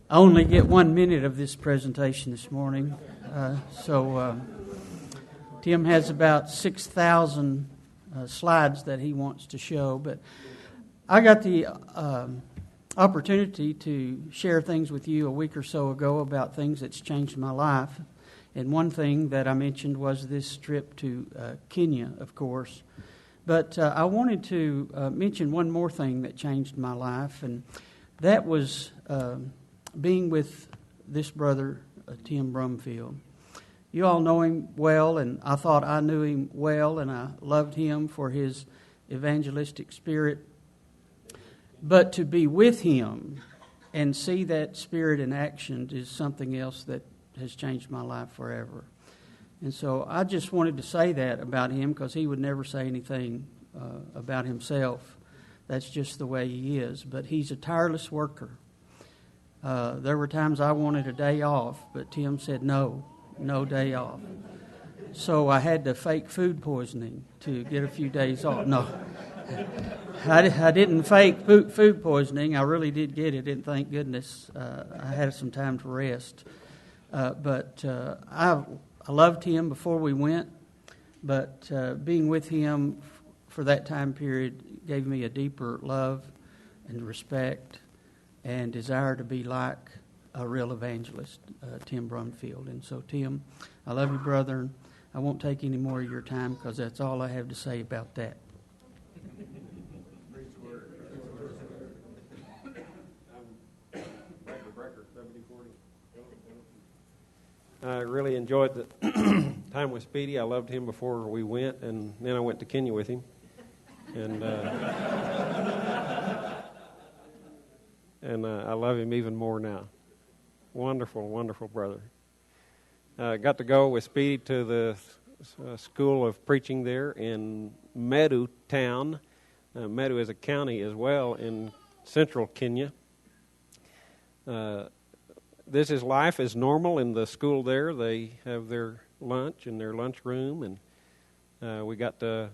I only get 1 minute of this presentation this morning. Tim has about 6,000 slides that he wants to show, but I got the opportunity to share things with you a week or so ago about things that's changed my life. And one thing that I mentioned was this trip to Kenya, of course. But I wanted to mention one more thing that changed my life, and that was being with this brother, Tim Brumfield. You all know him well, and I thought I knew him well, and I loved him for his evangelistic spirit. But to be with him and see that spirit in action is something else that has changed my life forever. And so I just wanted to say that about him because he would never say anything about himself. That's just the way he is. But he's a tireless worker. There were times I wanted a day off, but Tim said no day off. So I had to fake food poisoning to get a few days off. No, I didn't fake food poisoning. I really did get it, and thank goodness I had some time to rest. But I loved him before we went, but being with him for that time period gave me a deeper love and respect and desire to be like a real evangelist, Tim Brumfield. And so, Tim, I love you, brother, and I won't take any more of your time because that's all I have to say about that. I really enjoyed the time with Speedy. I loved him before we went, and then I went to Kenya with him. And I love him even more now. Wonderful, wonderful brother. Got to go with Speedy to the school of preaching there in Medu town. Medu is a county as well in central Kenya. This is life as normal in the school there. They have their lunch in their lunchroom, and we got to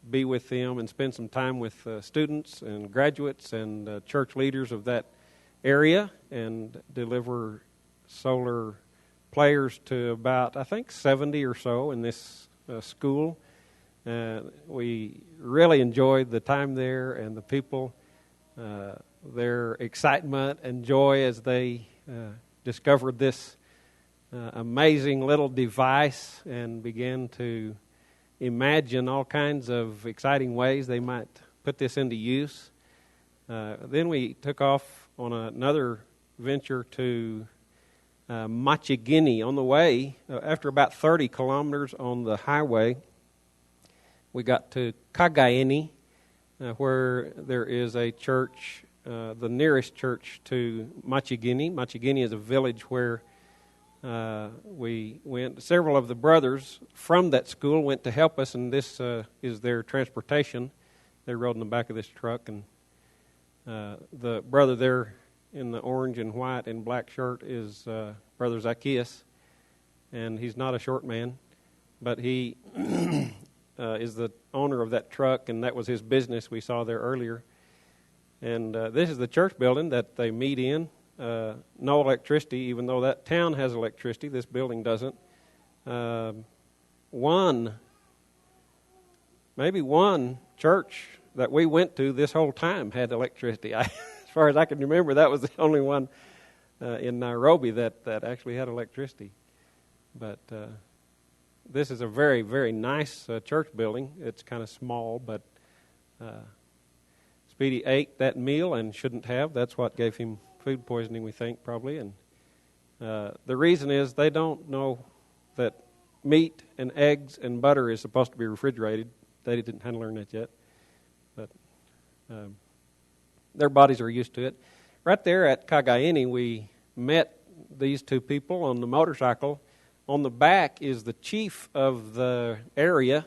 be with them and spend some time with students and graduates and church leaders of that area and deliver solar players to about, I think, 70 or so in this school. We really enjoyed the time there and the people, their excitement and joy as they discovered this amazing little device and began to imagine all kinds of exciting ways they might put this into use. Then we took off on another venture to Machigini. On the way, after about 30 kilometers on the highway, we got to Kagaini, where there is a church, the nearest church to Machigini. Machigini is a village where we went. Several of the brothers from that school went to help us, and this is their transportation. They rode in the back of this truck, and the brother there in the orange and white and black shirt is Brother Zacchaeus, and he's not a short man, but he is the owner of that truck, and that was his business we saw there earlier. And this is the church building that they meet in. No electricity, even though that town has electricity. This building doesn't. Maybe one church that we went to this whole time had electricity. As far as I can remember, that was the only one in Nairobi that actually had electricity. But this is a very, very nice church building. It's kind of small, but Speedy ate that meal and shouldn't have. That's what gave him food poisoning, we think, probably. And the reason is they don't know that meat and eggs and butter is supposed to be refrigerated. They didn't learn that yet. But their bodies are used to it. Right there at Kagaini, we met these two people on the motorcycle. On the back is the chief of the area,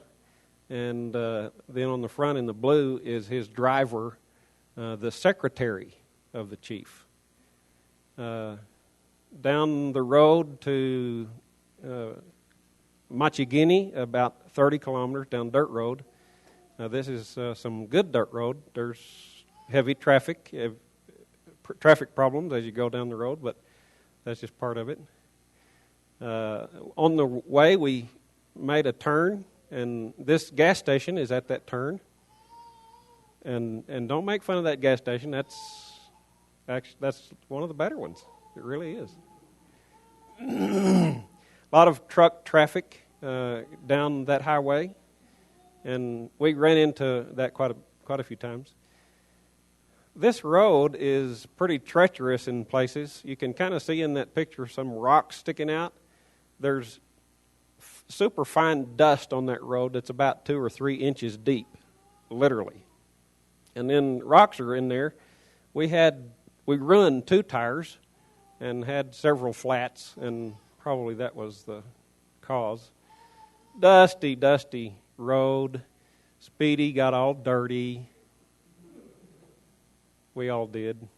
and then on the front in the blue is his driver, the secretary of the chief. Down the road to Machigini, about 30 kilometers down dirt road. This is some good dirt road. There's heavy traffic, traffic problems as you go down the road, but that's just part of it. On the way, we made a turn, and this gas station is at that turn. And don't make fun of that gas station. That's one of the better ones. It really is. A lot of truck traffic down that highway, and we ran into that quite a few times. This road is pretty treacherous in places. You can kind of see in that picture some rocks sticking out. There's super fine dust on that road that's about 2 or 3 inches deep, literally. And then rocks are in there. We ruined 2 tires and had several flats, and probably that was the cause. Dusty road. Speedy got all dirty. We all did.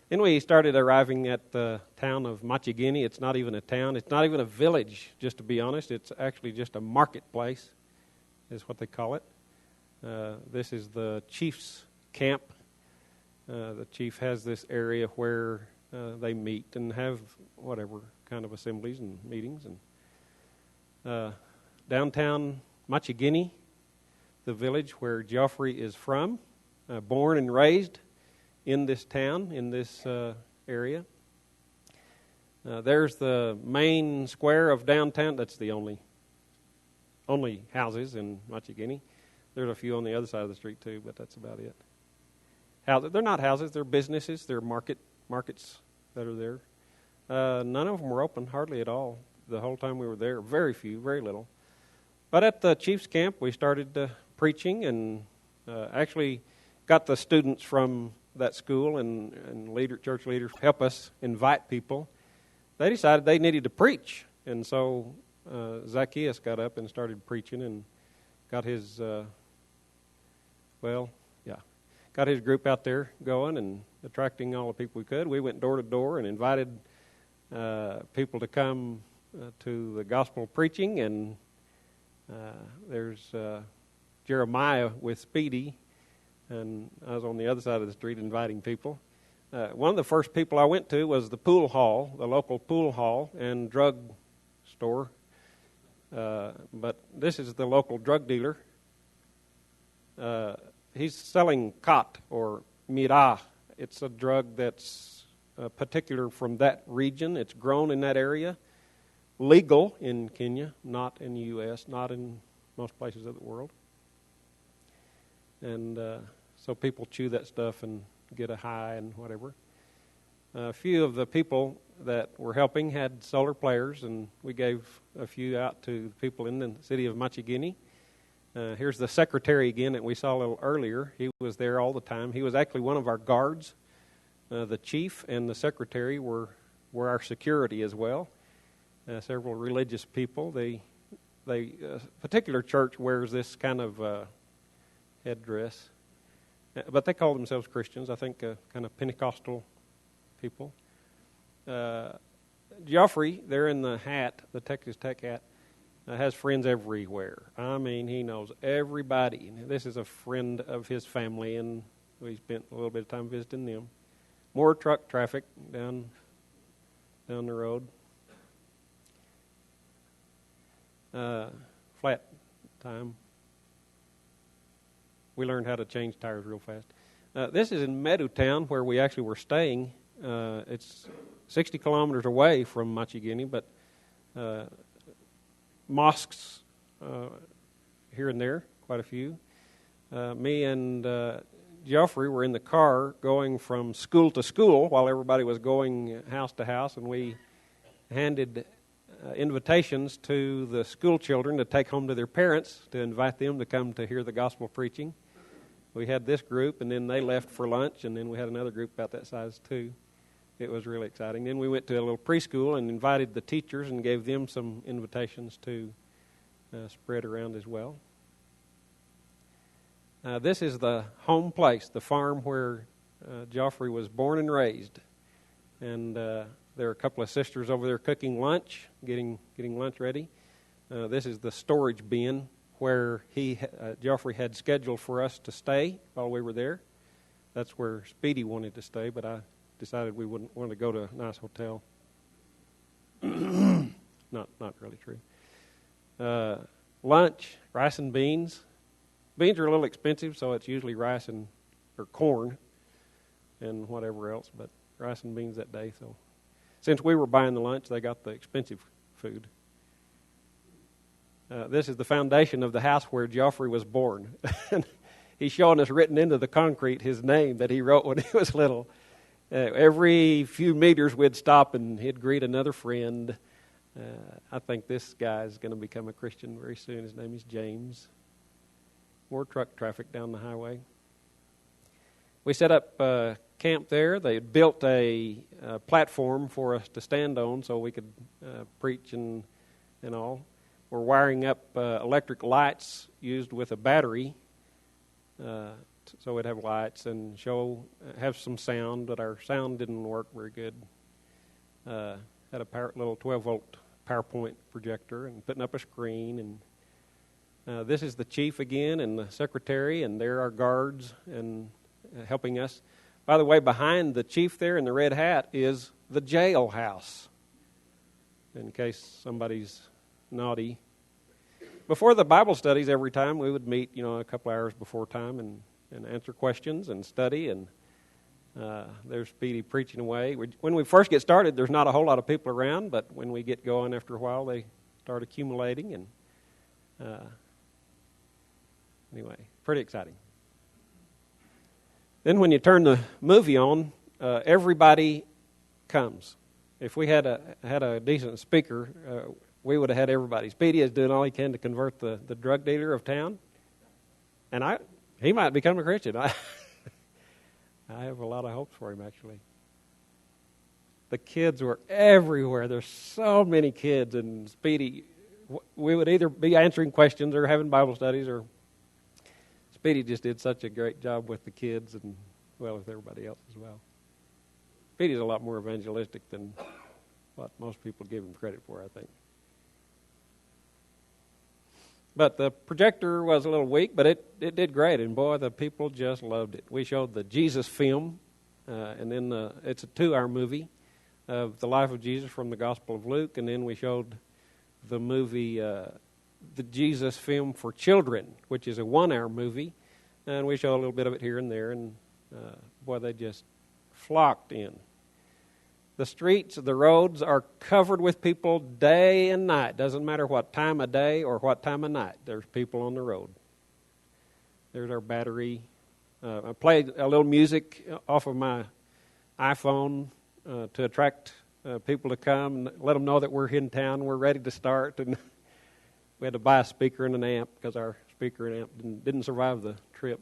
Then we started arriving at the town of Machigini. It's not even a town. It's not even a village, just to be honest. It's actually just a marketplace, is what they call it. This is the chief's camp. The chief has this area where they meet and have whatever kind of assemblies and meetings. And downtown Machigini, the village where Geoffrey is from, born and raised in this town, in this area. There's the main square of downtown. That's the only houses in Machigini. There's a few on the other side of the street too, but that's about it. They're not houses, they're businesses, they're markets that are there. None of them were open, hardly at all, the whole time we were there. Very few, very little. But at the Chief's Camp, we started preaching and actually got the students from that school and church leaders help us invite people. They decided they needed to preach. And so Zacchaeus got up and started preaching and got his, got his group out there going and attracting all the people we could. We went door to door and invited people to come to the gospel preaching. And there's Jeremiah with Speedy, and I was on the other side of the street inviting people. One of the first people I went to was the pool hall, the local pool hall and drug store. But this is the local drug dealer. He's selling khat or mirah. It's a drug that's particular from that region. It's grown in that area. Legal in Kenya, not in the U.S., not in most places of the world. And so people chew that stuff and get a high and whatever. A few of the people that were helping had solar players, and we gave a few out to people in the city of Machigini. Here's the secretary again that we saw a little earlier. He was there all the time. He was actually one of our guards. The chief and the secretary were our security as well. Several religious people. Particular church wears this kind of headdress. But they call themselves Christians, I think kind of Pentecostal people. Geoffrey, there in the hat, the Texas Tech hat, has friends everywhere. I mean, he knows everybody. This is a friend of his family, and we spent a little bit of time visiting them. More truck traffic down the road. Flat time. We learned how to change tires real fast. This is in Meadowtown, where we actually were staying. It's 60 kilometers away from Machigini, but mosques here and there, quite a few. Me and Geoffrey were in the car going from school to school while everybody was going house to house, and we handed invitations to the school children to take home to their parents to invite them to come to hear the gospel preaching. We had this group, and then they left for lunch, and then we had another group about that size too. It was really exciting. Then we went to a little preschool and invited the teachers and gave them some invitations to spread around as well. This is the home place, the farm where Geoffrey was born and raised. And there are a couple of sisters over there cooking lunch, getting lunch ready. This is the storage bin where Geoffrey had scheduled for us to stay while we were there. That's where Speedy wanted to stay, but I decided we wouldn't want to go to a nice hotel. Not really true. Lunch, rice and beans. Beans are a little expensive, so it's usually rice or corn and whatever else, but rice and beans that day. So since we were buying the lunch, they got the expensive food. This is the foundation of the house where Geoffrey was born. He's showing us written into the concrete his name that he wrote when he was little. Every few meters we'd stop and he'd greet another friend. I think this guy is going to become a Christian very soon. His name is James. More truck traffic down the highway. We set up camp there. They had built a platform for us to stand on so we could preach and all. We're wiring up electric lights used with a battery, so we'd have lights and have some sound, but our sound didn't work very good. Had a little 12-volt PowerPoint projector and putting up a screen. And this is the chief again and the secretary, and they're our guards and helping us. By the way, behind the chief there in the red hat is the jailhouse, in case somebody's naughty. Before the Bible studies every time, we would meet, a couple hours before time and answer questions and study, and there's Speedy preaching away. When we first get started, there's not a whole lot of people around, but when we get going after a while, they start accumulating, and anyway, pretty exciting. Then when you turn the movie on, everybody comes. If we had a decent speaker, we would have had everybody. Speedy is doing all he can to convert the drug dealer of town, and he might become a Christian. I have a lot of hopes for him, actually. The kids were everywhere. There's so many kids, and Speedy, we would either be answering questions or having Bible studies, or Speedy just did such a great job with the kids and, with everybody else as well. Speedy's a lot more evangelistic than what most people give him credit for, I think. But the projector was a little weak, but it did great, and boy, the people just loved it. We showed the Jesus film, and then it's a 2-hour movie of the life of Jesus from the Gospel of Luke, and then we showed the movie, the Jesus film for children, which is a 1-hour movie, and we showed a little bit of it here and there, and boy, they just flocked in. The streets, the roads are covered with people day and night. Doesn't matter what time of day or what time of night. There's people on the road. There's our battery. I played a little music off of my iPhone to attract people to come and let them know that we're in town. We're ready to start. And we had to buy a speaker and an amp because our speaker and amp didn't survive the trip.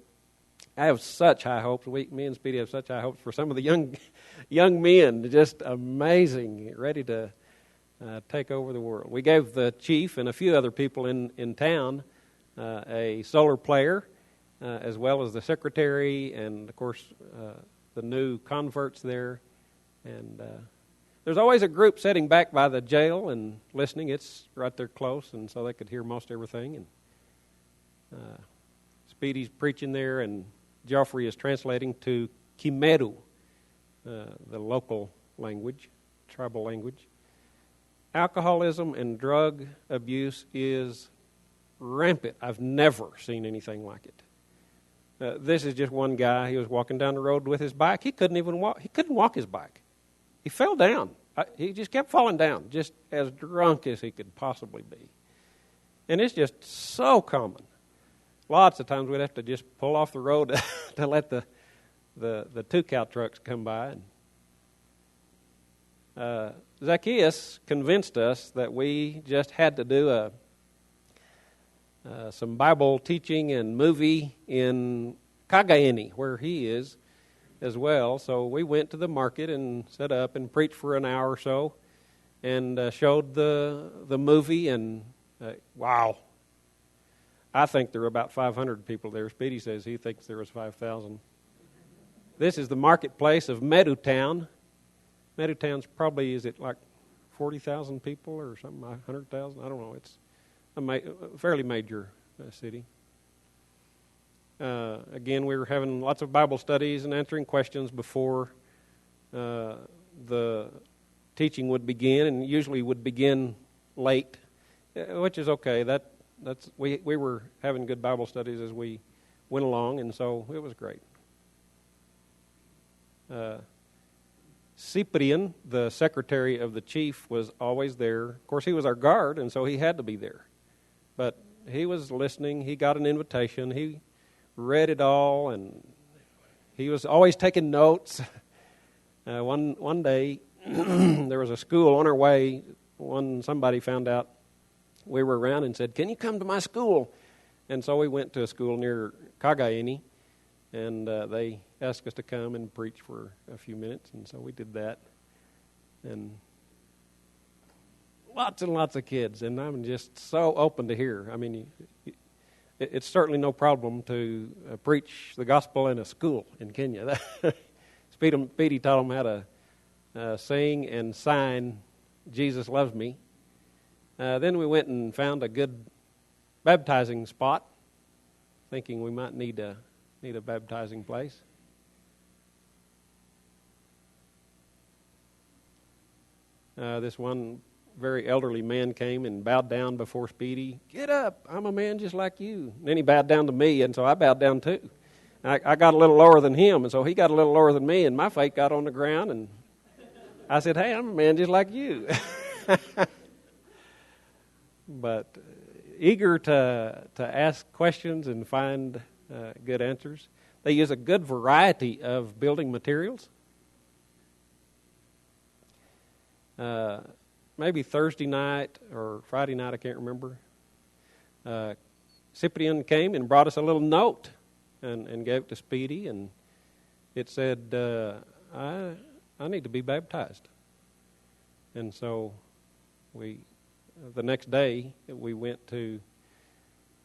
I have such high hopes. Me and Speedy have such high hopes for some of the young men. Just amazing, ready to take over the world. We gave the chief and a few other people in town a solar player, as well as the secretary and, of course, the new converts there. And there's always a group sitting back by the jail and listening. It's right there close, and so they could hear most everything. And Speedy's preaching there, and Geoffrey is translating to Kimeru, the local language, tribal language. Alcoholism and drug abuse is rampant. I've never seen anything like it. This is just one guy. He was walking down the road with his bike. He couldn't even walk. He couldn't walk his bike. He fell down. He just kept falling down, just as drunk as he could possibly be. And it's just so common. Lots of times we'd have to just pull off the road to let the 2-cow trucks come by. Zacchaeus convinced us that we just had to do some Bible teaching and movie in Kagaini, where he is as well. So we went to the market and set up and preached for an hour or so and showed the movie, and wow. I think there were about 500 people there. Speedy says he thinks there was 5,000. This is the marketplace of Medutown. Medutown's probably, is it like 40,000 people or something, 100,000? I don't know. It's a fairly major city. Again, we were having lots of Bible studies and answering questions before the teaching would begin, and usually would begin late, which is okay. We were having good Bible studies as we went along, and so it was great. Cyprian, the secretary of the chief, was always there. Of course, he was our guard, and so he had to be there. But he was listening. He got an invitation. He read it all, and he was always taking notes. One day, there was a school on our way. Somebody found out we were around and said, "Can you come to my school?" And so we went to a school near Kagaini, and they asked us to come and preach for a few minutes, and so we did that. And lots and lots of kids, and I'm just so open to hear. I mean, it's certainly no problem to preach the gospel in a school in Kenya. Speedy taught them how to sing and sign "Jesus Loves Me." Then we went and found a good baptizing spot, thinking we might need a baptizing place. This one very elderly man came and bowed down before Speedy. "Get up, I'm a man just like you." And then he bowed down to me, and so I bowed down too. I got a little lower than him, and so he got a little lower than me, and my feet got on the ground, and I said, "Hey, I'm a man just like you." But eager to ask questions and find good answers. They use a good variety of building materials. Maybe Thursday night or Friday night, I can't remember. Cyprian came and brought us a little note and gave it to Speedy, and it said, I need to be baptized. And so the next day, we went to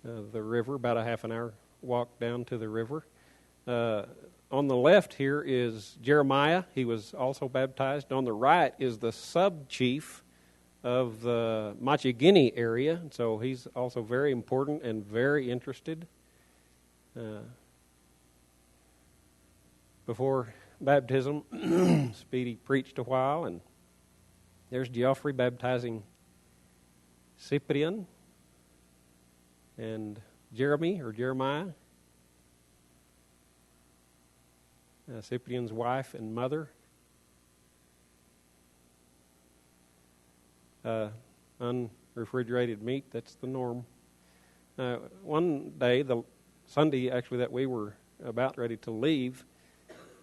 the river, about a half an hour walk down to the river. On the left here is Jeremiah. He was also baptized. On the right is the sub-chief of the Machigini area. So he's also very important and very interested. Before baptism, Speedy preached a while, and there's Geoffrey baptizing Cyprian and Jeremiah. Cyprian's wife and mother. Unrefrigerated meat, that's the norm. One day, the Sunday actually that we were about ready to leave,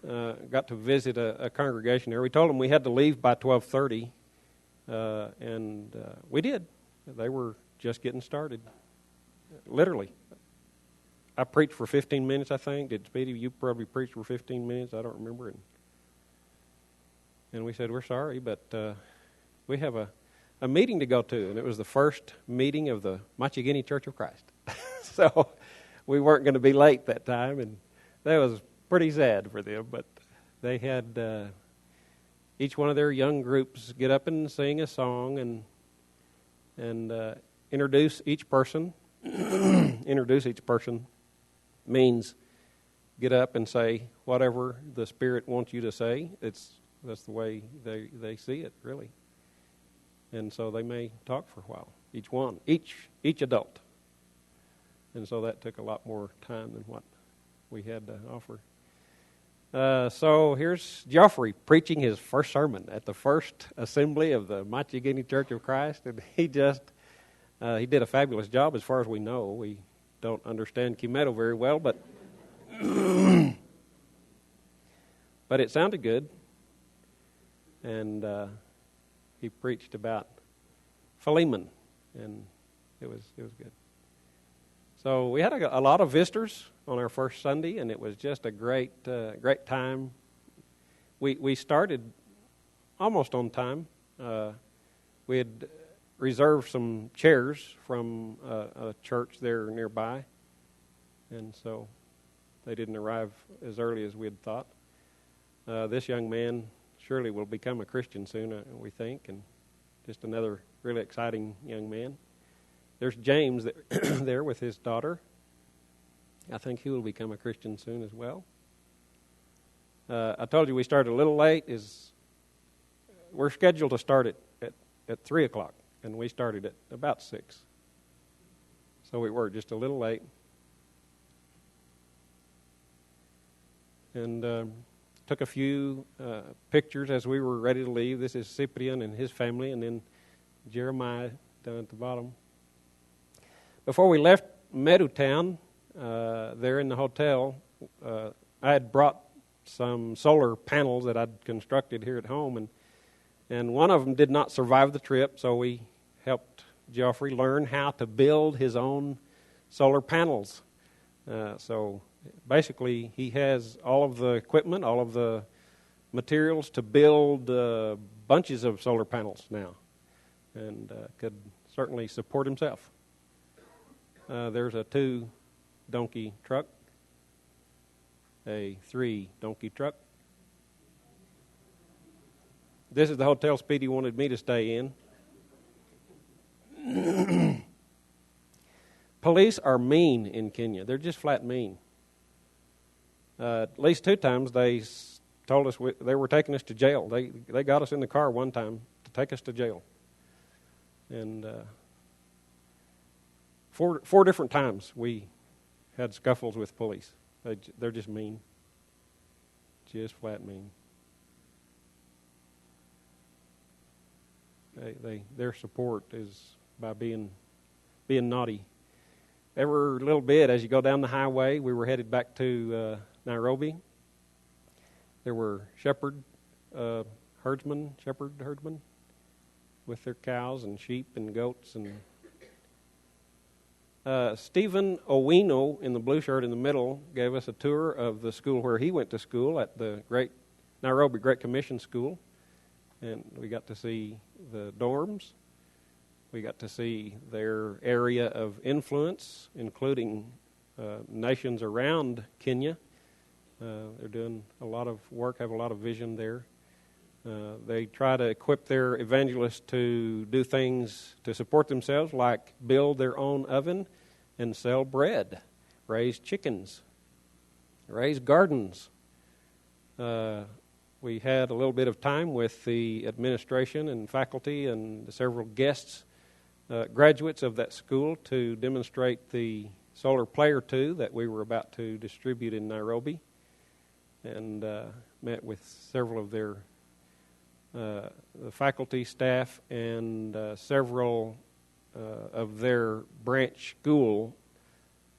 got to visit a congregation there. We told them we had to leave by 12:30, and we did. They were just getting started, literally. I preached for 15 minutes, I think. Did Speedy? You probably preached for 15 minutes. I don't remember. And we said, "We're sorry, but we have a meeting to go to." And it was the first meeting of the Machigini Church of Christ. So we weren't going to be late that time. And that was pretty sad for them. But they had each one of their young groups get up and sing a song and introduce each person. Introduce each person means get up and say whatever the Spirit wants you to say. That's the way they see it, really. And so they may talk for a while, each adult. And so that took a lot more time than what we had to offer. So here's Geoffrey preaching his first sermon at the first assembly of the Machigini Church of Christ, and he did a fabulous job as far as we know. We don't understand Kimeto very well, but but it sounded good. And he preached about Philemon, and it was good. So we had a lot of visitors on our first Sunday, and it was just a great time. We started almost on time. We had reserved some chairs from a church there nearby, and so they didn't arrive as early as we had thought. This young man surely will become a Christian soon, we think, and just another really exciting young man. There's James there with his daughter. I think he will become a Christian soon as well. I told you we started a little late. We're scheduled to start at 3 o'clock, and we started at about 6. So we were just a little late. And took a few pictures as we were ready to leave. This is Cyprian and his family, and then Jeremiah down at the bottom. Before we left Meadowtown, there in the hotel, I had brought some solar panels that I'd constructed here at home, and one of them did not survive the trip, so we helped Geoffrey learn how to build his own solar panels. So basically, he has all of the equipment, all of the materials to build bunches of solar panels now, and could certainly support himself. There's a 2-donkey truck, a 3-donkey truck. This is the hotel Speedy wanted me to stay in. Police are mean in Kenya. They're just flat mean. At least 2 times they told us they were taking us to jail. They got us in the car one time to take us to jail. And 4 different times we had scuffles with police. They're just mean. Just flat mean. Their support is by being naughty. Every little bit, as you go down the highway, we were headed back to Nairobi. There were shepherd herdsmen with their cows and sheep and goats. And Stephen Owino in the blue shirt in the middle gave us a tour of the school where he went to school at the Nairobi Great Commission School. And we got to see the dorms. We got to see their area of influence, including nations around Kenya. They're doing a lot of work, have a lot of vision there. They try to equip their evangelists to do things to support themselves, like build their own oven and sell bread, raise chickens, raise gardens. We had a little bit of time with the administration and faculty and several guests, graduates of that school, to demonstrate the solar Player 2 that we were about to distribute in Nairobi, and met with several of their the faculty, staff, and several of their branch school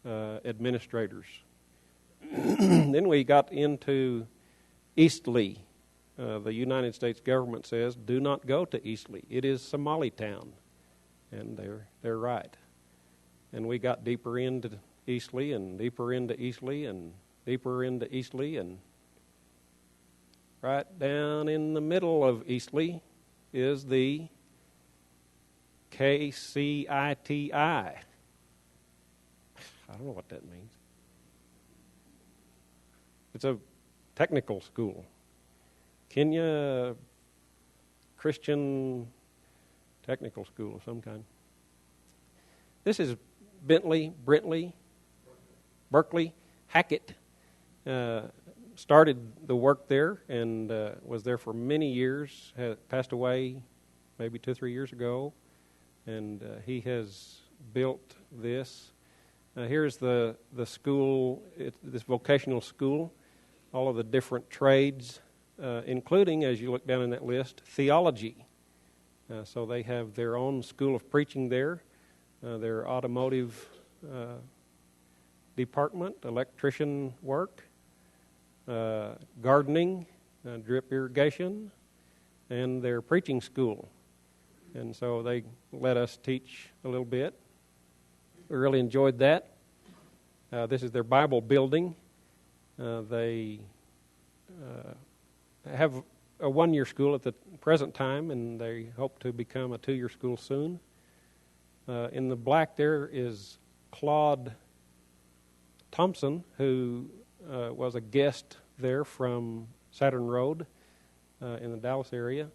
administrators. Then we got into Eastleigh. The United States government says, do not go to Eastleigh. It is Somali town. And they're right. And we got deeper into Eastleigh and deeper into Eastleigh and deeper into Eastleigh, and right down in the middle of Eastleigh is the KCITI. I don't know what that means. It's a technical school. Kenya Christian Technical School of some kind. This is Berkeley Hackett. Started the work there and was there for many years. Passed away maybe 2 or 3 years ago, and he has built this. Here's the school, this vocational school, all of the different trades, including, as you look down in that list, theology. So they have their own school of preaching there, their automotive department, electrician work, gardening, drip irrigation, and their preaching school. And so they let us teach a little bit. We really enjoyed that. This is their Bible building. They have a 1-year school at the present time, and they hope to become a 2-year school soon. In the black there is Claude Thompson, who was a guest there from Saturn Road in the Dallas area,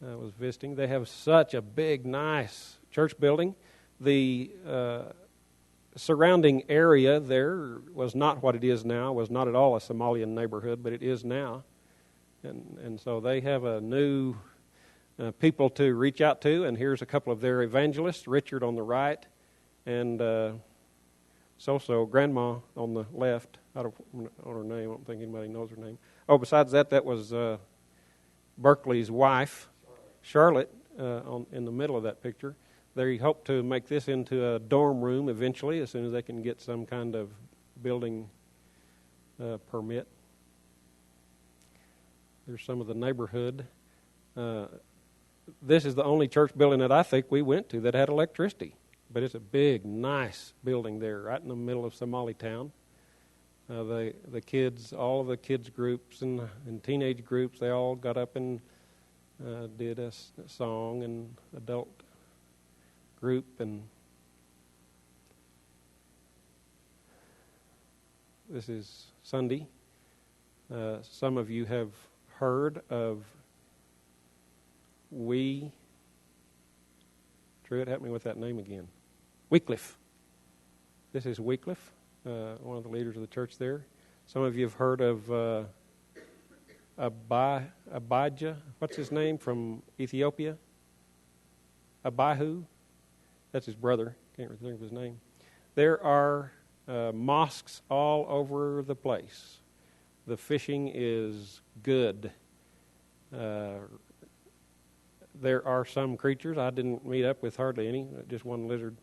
was visiting. They have such a big, nice church building. The surrounding area there was not what it is now, was not at all a Somalian neighborhood, but it is now. And so they have a new people to reach out to, and here's a couple of their evangelists, Richard on the right, and so Grandma on the left. I don't know her name. I don't think anybody knows her name. Oh, besides that, that was Berkeley's wife, Charlotte, in the middle of that picture. They hope to make this into a dorm room eventually, as soon as they can get some kind of building permit. There's some of the neighborhood. This is the only church building that I think we went to that had electricity. But it's a big, nice building there, right in the middle of Somali town. The kids, all of the kids groups and teenage groups, they all got up and did a song, and adult group. And this is Sunday. Some of you have heard of Truett, help me with that name again. Wycliffe. This is Wycliffe, one of the leaders of the church there. Some of you have heard of Abijah. What's his name, from Ethiopia? Abihu. That's his brother. Can't think of his name. There are mosques all over the place. The fishing is good. There are some creatures. I didn't meet up with hardly any. Just one lizard.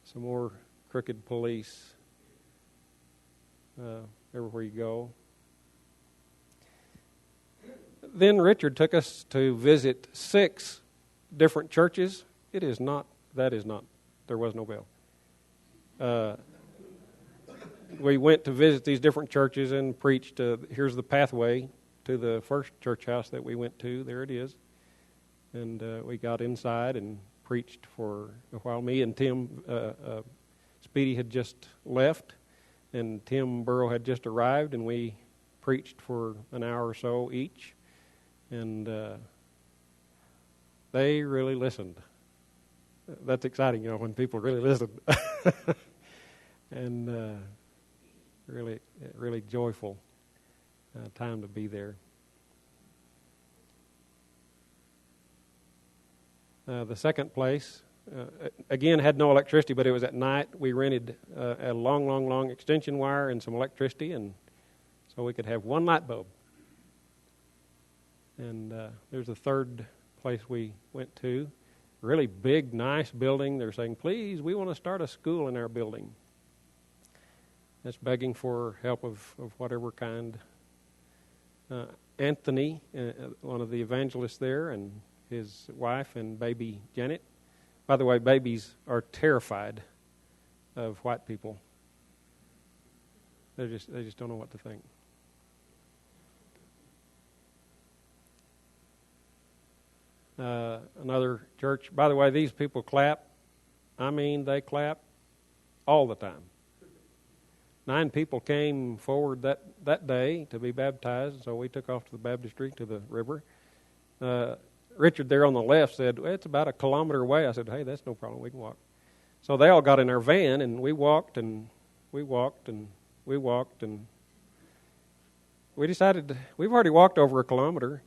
Some more crooked police everywhere you go. Then Richard took us to visit 6 different churches. There was no bell. We went to visit these different churches and preached. Here's the pathway to the first church house that we went to. There it is. And we got inside and preached for a while. Me and Tim Speedy had just left, and Tim Burrow had just arrived, and we preached for an hour or so each. And they really listened. That's exciting, when people really listen. And really joyful time to be there. The second place, again, had no electricity, but it was at night. We rented a long extension wire and some electricity, and so we could have one light bulb. And there's a third place we went to. Really big, nice building. They're saying, please, we want to start a school in our building. That's begging for help of whatever kind. Anthony, one of the evangelists there, and his wife and baby Janet. By the way, babies are terrified of white people. They just don't know what to think. Another church. By the way, these people clap. I mean, they clap all the time. 9 people came forward that day to be baptized, so we took off to the baptistry, to the river. Richard there on the left said, well, it's about a kilometer away. I said, hey, that's no problem. We can walk. So they all got in our van, and we walked, and we walked, and we walked, and we decided we've already walked over a kilometer.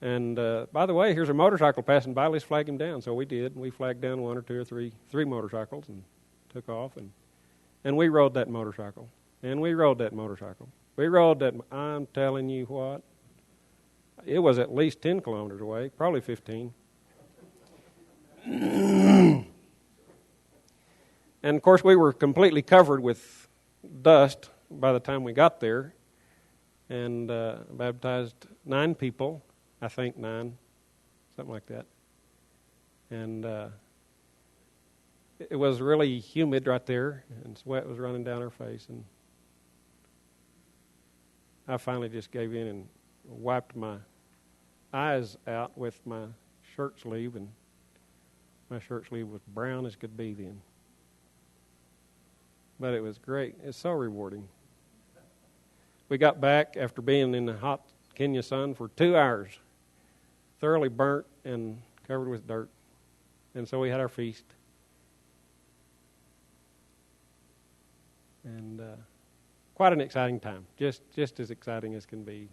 And by the way, here's a motorcycle passing by. Let's flag him down. So we did. And we flagged down 1 or 2 or 3 motorcycles and took off. And we rode that motorcycle. And we rode that motorcycle. We rode that. I'm telling you what. It was at least 10 kilometers away, probably 15. And, of course, we were completely covered with dust by the time we got there, and baptized 9 people, I think 9, something like that. And it was really humid right there, and sweat was running down our face. And I finally just gave in and wiped my eyes out with my shirt sleeve, and my shirt sleeve was brown as could be then. But it was great. It's so rewarding. We got back after being in the hot Kenya sun for 2 hours, thoroughly burnt and covered with dirt. And so we had our feast. And quite an exciting time, just as exciting as can be.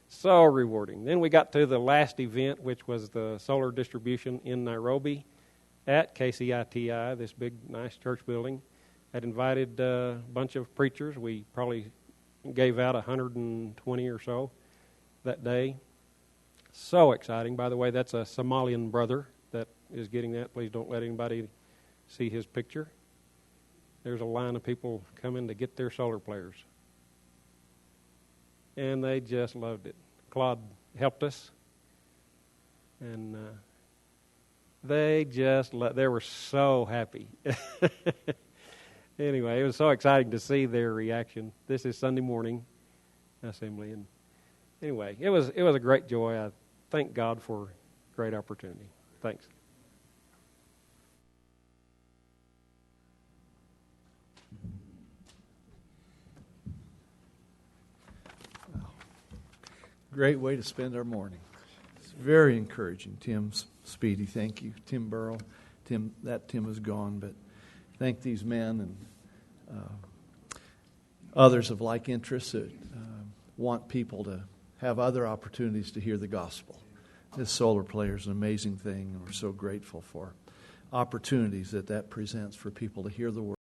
So rewarding. Then we got to the last event, which was the solar distribution in Nairobi at KCITI, this big, nice church building. I'd invited a bunch of preachers. We probably gave out 120 or so that day. So exciting. By the way, that's a Somalian brother that is getting that. Please don't let anybody see his picture. There's a line of people coming to get their solar players. And they just loved it. Claude helped us. And they were so happy. Anyway, it was so exciting to see their reaction. This is Sunday morning assembly. And anyway, it was a great joy. I thank God for great opportunity. Thanks. Great way to spend our morning. It's very encouraging. Tim Speedy, thank you. Tim Burrow. Tim is gone, but thank these men and others of like interests that want people to have other opportunities to hear the gospel. This solar player is an amazing thing, and we're so grateful for opportunities that presents for people to hear the word.